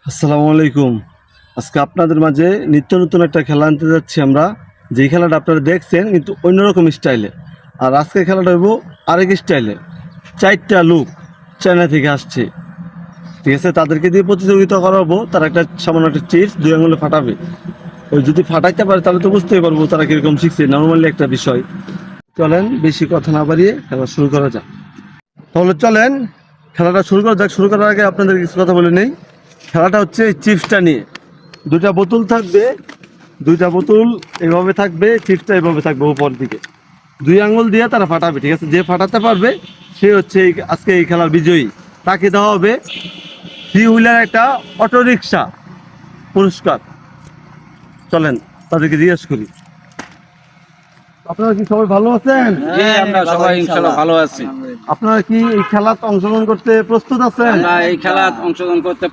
আসসালামু আলাইকুম। আজকে আপনাদের মাঝে নিত্য নতুন একটা খেলা আনতে যাচ্ছি আমরা। যেই খেলাটা আপনারা দেখছেন কিন্তু অন্যরকম স্টাইলে। আর আজকের খেলাটা হইব আরেক স্টাইলে। 4টা লোক চায়না থেকে আসছে, ঠিক আছে? তাদেরকে দিয়ে প্রতিযোগিতা করাবো। তারা একটা সামান্য একটা চিপস 2 আঙুলে ফাটাবে। ওই যদি ফাটাইতে পারে তাহলে তো বুঝতেই পারবো তারা কিরকম শিখছে। নর্মালি একটা বিষয়। চলেন বেশি কথা না বাড়িয়ে খেলা শুরু করা যাক। তাহলে চলেন খেলাটা শুরু করা যাক। শুরু করার আগে আপনাদের কিছু কথা বলে নেই। খেলাটা হচ্ছে এই চিপসটা নিয়ে। 2টা বোতল থাকবে, 2টা বোতল এভাবে থাকবে, চিপসটা এভাবে থাকবে উপর দিকে। 2 আঙ্গুল দিয়ে তারা ফাটাবে, ঠিক আছে? যে ফাটাতে পারবে সে হচ্ছে আজকে এই খেলার বিজয়ী। তাকে দেওয়া হবে 3 হুইলার একটা অটোরিকশা পুরস্কার। চলেন তাদেরকে জিজ্ঞেস করি, আপনারা কি সবাই ভালো আছেন? জি, আমরা সবাই ইনশাআল্লাহ ভালো আছি। আপনারা কি এই খেলাতে অংশগ্রহণ করতে প্রস্তুত আছেন? আমরা এই খেলায় অংশগ্রহণ করতে